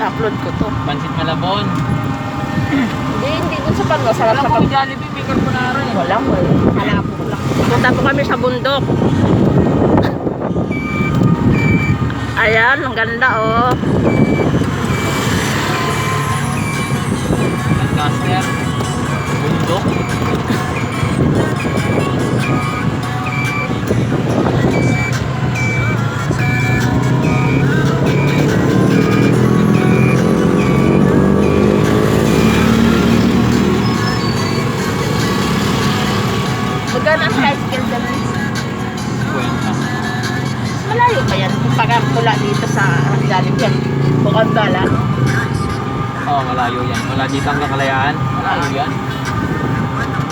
upload ko to. Pansit Malabon. Hindi dun sa pag sarap sa pag... Jollibee, may carbonara eh. Walang halapok lang. Punta po kami sa bundok. Ayan, ang ganda oh. Lancaster. Bundok. Magkano ang tricycle dyan? Kwenta. Malayo pa yan. Kung pagkakula dito sa galing yan. Bukang Bala. Oo, malayo yan. Wala dito hanggang Kalayaan. Malayo yan.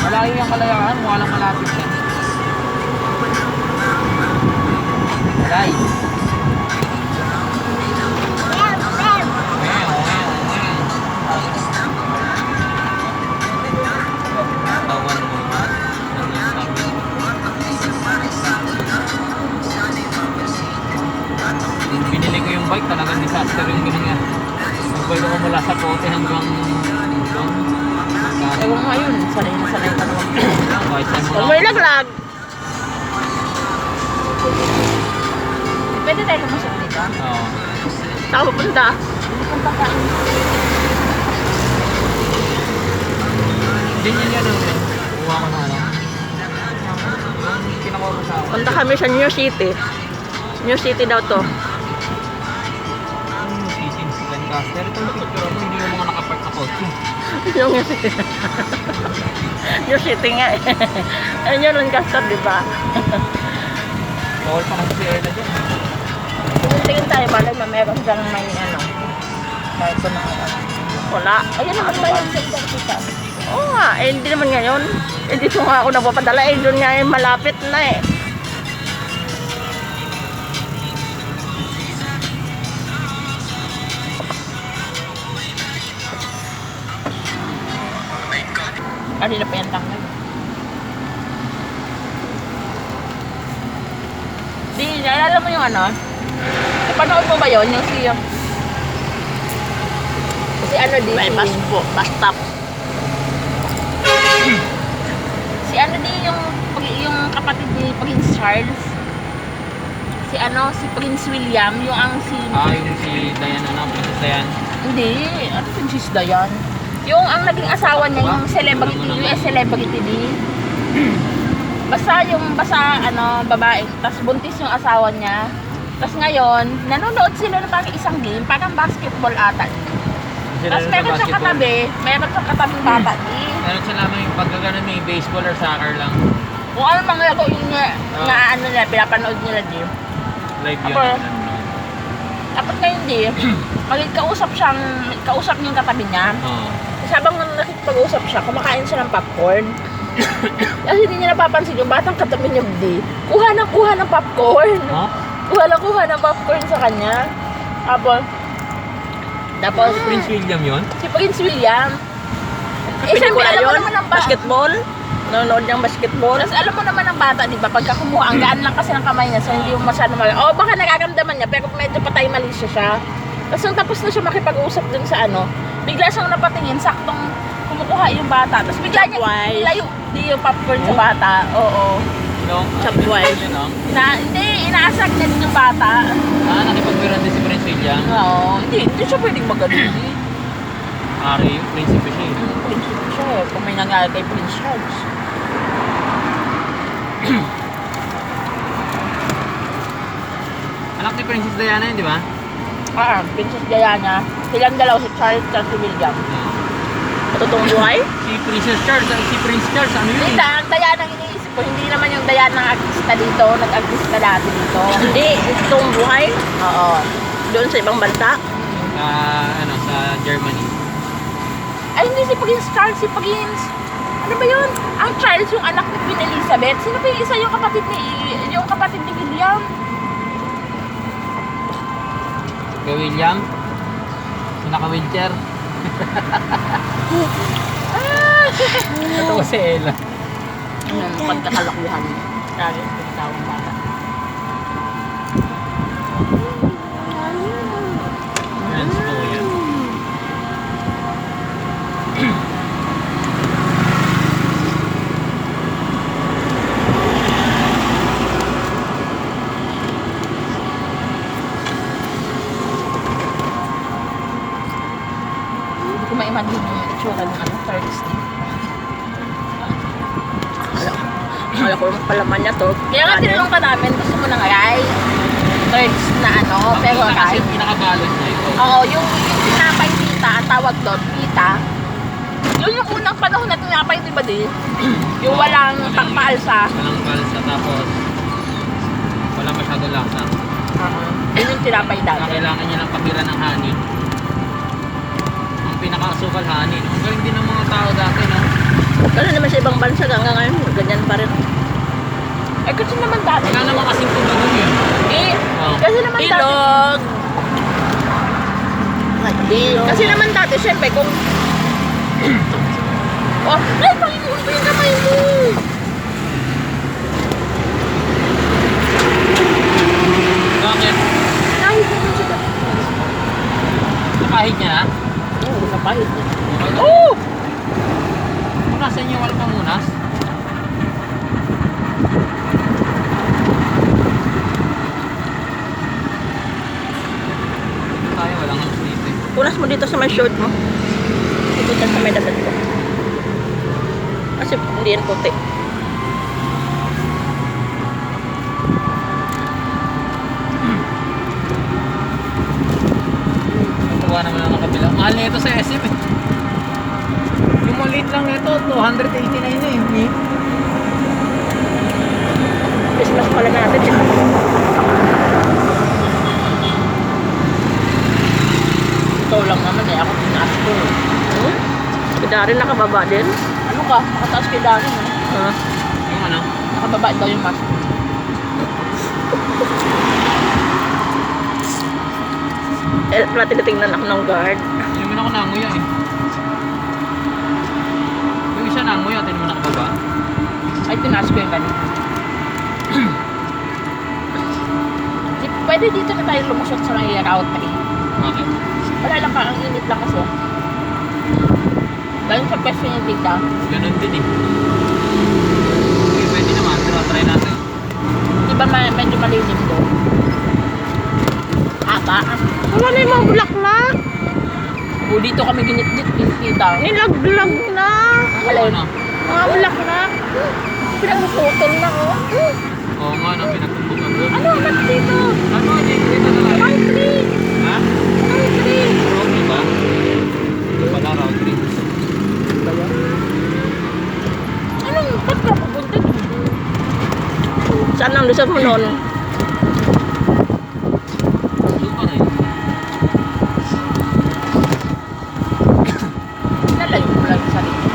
Malayo yung Kalayaan. Mukha lang malapit yan. Malay. Tawan mo ba? Binili ko yung bike, talagang disaster yung ganyan. Nagbaylo ko mula sa kote hanggang doon. Ewan mo ngayon. Sanay na sanay ka naman. Kahit saan mo Huwag lang. mo ilaglag. Pwede tayo lumusok dito. Oo. Saan pupunta? Pupunta ka. Hindi niya yan ang kuha ko na ano. Yung kinakuha ko sa akin. Punta kami sa New City. New City daw to. Yung seating si Lancaster. Ito yung picture mo, hindi yung mga nakapark na kotse. Yung New City nga eh. Ayun yung Lancaster, di ba? Bawal pa kasi si Ella dyan. Tingin tayo, malay na meron dyan may ano. Kahit ko na wala. Ayun naman ba yung kita? Oo nga, eh, hindi naman ngayon. Eh, dito nga ako napapadala. Eh, doon nga eh, malapit na eh. Kanina pa yan tanggal. Di, naalala mo yung ano? Napanood mo ba yun? Yung si ano di? May bus po, bus stop. Si ano di yung kapatid ni Prince Charles? Si ano, si Prince William, yung ang si... Yung si Diane, ano, Princess Diane. Hindi, ano Princess Diane? Yung ang naging asawa niya, yung celebrity, US celebrity di. Basta ano, babae, tas buntis yung asawa niya. Tas ngayon, nanonood sila ng parang isang game, parang basketball ata. Tas meron siyang katabing bata di. Meron siya lamang yung pagkagano may baseball or soccer lang. Kung ano mga laro yun niya, na ano nila, pinapanood nila di. Live yun. Apo. Tapos ngayon di, kausap niya yung katabi niya. Oo. Habang nakikipag-usap siya, kumakain siya ng popcorn. Kasi hindi niya napapansin yung batang katabi niya, di. Kuha ng popcorn. Huh? Kuha ng popcorn sa kanya. Tapos Prince William yun? si Prince William. Siyempre, alam mo naman ang basketball. Nanonood ng basketball. Tapos alam mo naman ang bata, di ba? Pagka kumuha, ang gaan lang kasi ng kamay niya, so hindi mo masyado baka nagagamdaman niya, pero medyo patay malisya siya. Tapos nung tapos na siya makipag-usap dun sa ano, bigla siyang napatingin, saktong kumukuha yung bata. Tapos bigla niya nilayo yung popcorn sa bata. Oo. No? Chapwise. Hindi, inaasag niya din yung bata. Nakipagbiran din si Prince William. Oo. Hindi siya pwedeng magaling. Ari yung prinsipe siya eh. Prinsipe siya eh. Kung may nangyari kay Prince Charles. Anak ni Princess Diana yun, di ba? Princess Diana. Silang dalaw, si Charles at si William. Totoong buhay? Si Princess Charles, si Prince Charles, ano yun? Hindi, ang Diana ang iniisip ko. Hindi naman yung Diana ang artista dito. Nag-artista dati dito. Hindi, totoong buhay? Oo. Doon sa ibang bansa? Sa Germany. Ay, hindi si Prince Charles, si Prince. Ano ba yun? Ang Charles, yung anak ni Queen Elizabeth. Sino ba yung isa yung kapatid ni William? Kay William? Si naka-wheelchair? Ito si Ella. Pagkakalakuhan. Lagi yung pinatawang bata. Friends ko yan. yung magiging itsura ng ano, third stick. Wala ko yung palaman niya to. Kaya nga tinanong ka namin, gusto mo ng aray? Third na ano, pero Ang kasi aray. yung pinakabalot na ito. Oo, yung tinapay pita, ang tawag doon, pita. Yun yung unang panahon na tinapay, di ba di? Yung walang pangpaalsa. Walang balsa, tapos wala masyado lasa. Yun yung tinapay Na dati. kailangan niya ng pamira ng honey. Ang pinaka-asukal honey. No? Ang galing din ng mga tao dati, no? Kasi naman sa ibang bansa hanggang ngayon, ganyan pa rin. Eh kasi naman dati. Wala naman kasing tumagon yun. Eh, Oh. kasi naman dati. Ilog! Ilog. Kasi naman dati, syempre kung... Oh, ay, Panginoon ko yung kamay mo! Bakit? Kahit naman siya. Nakahit niya na? Oo, napahit niya. Oo! Oo! Punasan niyo wala pang munas? Tayo walang ano dito eh. Punas mo dito sa may short mo. Dito dyan sa may dagat ko. Kasi hindi yan puti. Natuwa naman ang kabila. Mahal na ito sa SM eh. Yung maliit lang ito, 289 na eh. Christmas pala natin. Ito lang naman eh, ako tinaas ko. Dari nakababa din. Ano ka? Makataas kay Dani eh. Yung ano? Nakababa daw yung mask. Wala tinitingnan ako ng guard. Yung mo na ako nanguya eh. Yung isa nanguya, tayo mo nakababa. Ay, tinaas ko yung ganito. Pwede dito na tayo lumusot sa may route 3. Bakit? Wala lang ka, ang init lang kasi. Dahil sa pwesto niya tita. Ganun din eh. Okay, pwede naman. Pero try natin. Di ba medyo malilim doon? Aba. Wala na yung mga bulaklak. O dito kami ginit-git tita. Nilaglag na. Ang alay. Ano? Mga bulaklak. Pinagputol na oh. Oo nga, no? Pinagtumbukan doon. Ano ang dito? Ano? Dito na lang. Route 3. Ha? Route 3. Round 3 ba? Ito pala, round 3. Anong, ba't ka pupunta dito? Saan ang lusot mo noon? Doon pa na yun. Nalayo mo lang sa dito.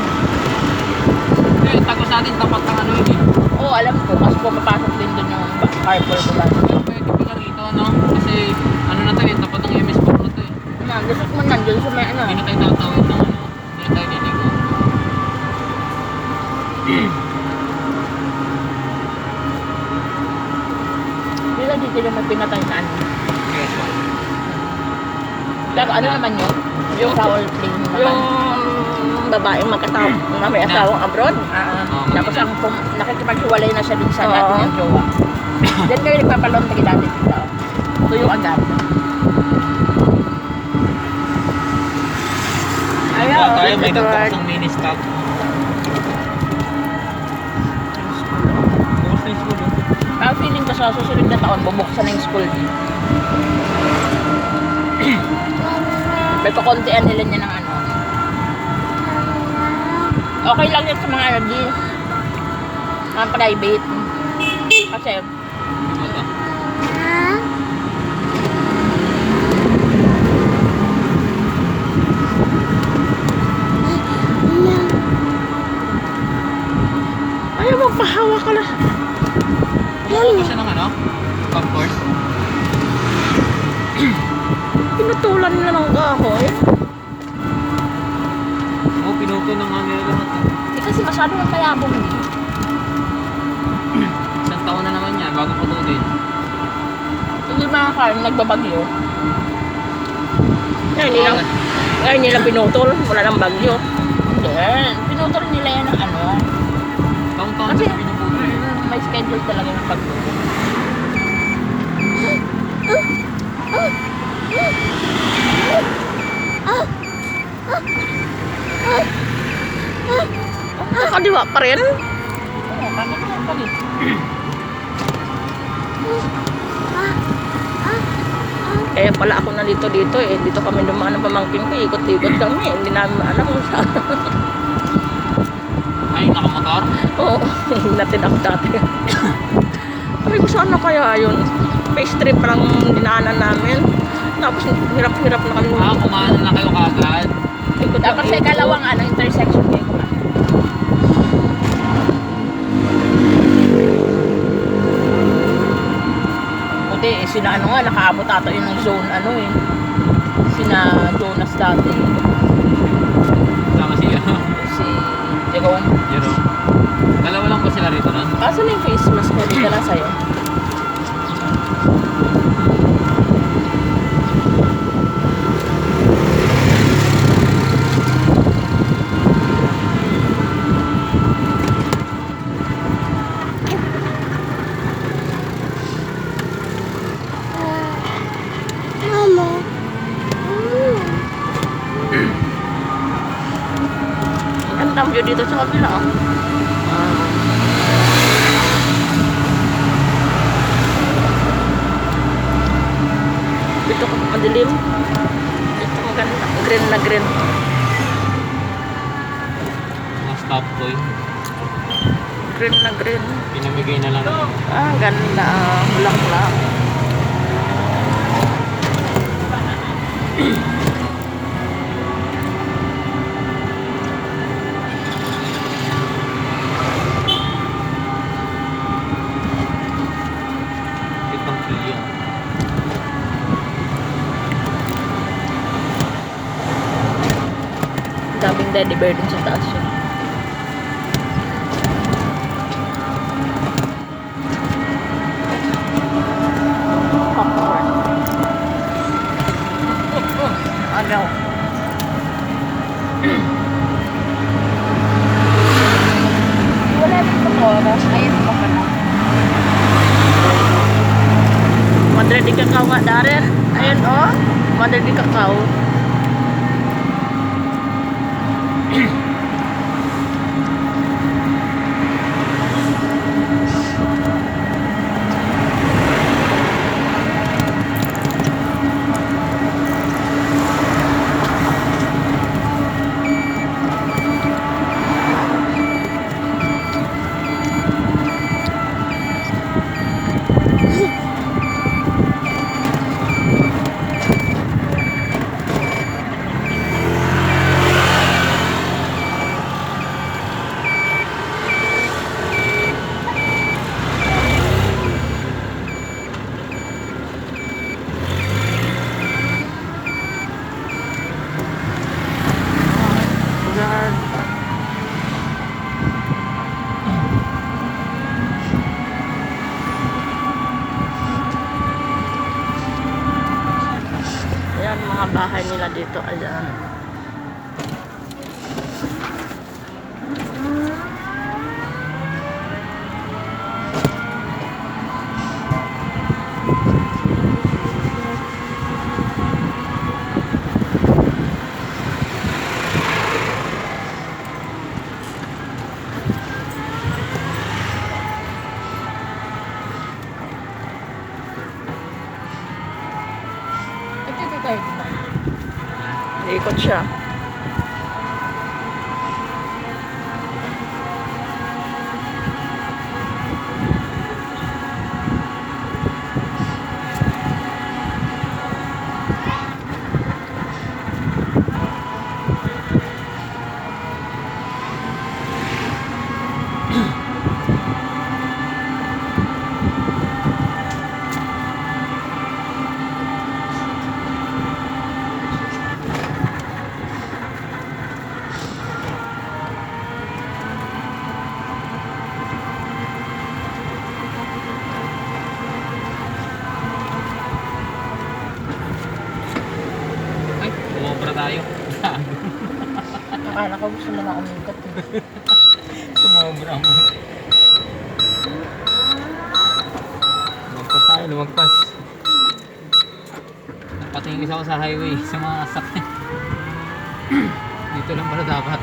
Eh, tagos natin tapat ng ano yun eh. Oo, alam ko. Mas pumapasok din doon yung carpool ko ba? Pero pwede pala rito, no? Kasi ano na to eh, tapat ng MS Pop na to eh. Lusot mo nandun sa may ano. Hindi na tayo tatawid ng ano. Hindi na tayo diligo. Di ba dito yung may pinatay na ano? Guess what? Pero ano naman yun? Yung foul play naman. Yung babaeng magkasama na may asawang abroad. Tapos ang nakikipaghiwalay na siya dun sa Oo. dati ng jowa. Diyan kayo nagpapalon na dati dito. Tuyo agad. Ayaw. Wala tayo, may Edward. nagbukas ng mini stop. Bukas na yung school oh. Ang feeling ko sa susunod na taon, bubuksan na yung school niya. May pakontian nila niya ng ano. Okay lang yan sa mga ano di. Mga private. Kasi, Ano ba ito? Ayaw magpahawa ka na. Kumuha ba siya ng ano? Popcorn? Pinutulan nila ng kahoy. Oo, pinuto ng mga nila lahat eh. di kasi masyado ng mayabong di. Isang taon na naman yan, bago putulin. Hindi mga car, nagbabagyo. Ngayon nila pinutol. Wala nang bagyo. Hindi, pinutol nila yan ng ano. Taon-taon Kasi, na pinuputol. may schedule talaga ng pagtulog. kaliwa pa rin. Oo, bakit yan pala? Kaya pala ako nalito dito eh. Dito kami dumaan ng pamangkin ko. Ikot-ikot kami. Hindi namin alam kung saan. Ay, nakamotor? Oo, natin ako dati. Sabi ko, saan na kaya yun? May strip lang dinaanan namin. Tapos hirap-hirap na kami. Kumanan na kayo kagad. Ikot Dapat sa ikalawang intersection kayo kumain. Buti, sina ano nga, nakaabot ata yun ng zone, sina Jonas dati, Sama si ano. si Jerome. Yun o. Dalawa lang ba sila rito nun? Asa na yung face mask ko? Dito lang sa'yo. Ang view dito sa kabila. Oh. Dito ka madilim. Dito maganda. Green na green. Mga stop toy. Green na green. Pinamigay na lang. Ganda. Bulak-bulak. Itong Kia. Daming teddy bear dun sa taas yun. Popcorn. Agaw. Wala din ito oras. Ayun pa pala. Madre di kakao nga Darren. Ayun oh. Madre di kakao. Ayan mga bahay nila dito. Ayan. Ito tayo. Ikot siya. Ay, sumobra tayo. Akala ko gusto mo na umikot. Sumobra mo. Lumagpas tayo, lumagpas. Patingin isa ako sa highway, sa mga sakyan. Dito lang pala dapat.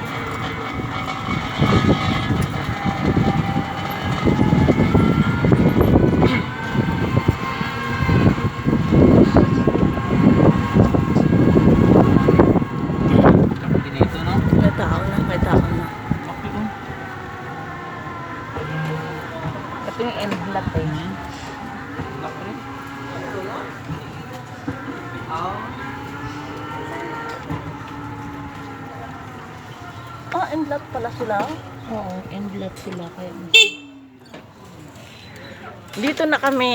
Inlet pala sila. Oo, inlet sila kaya. Dito na kami.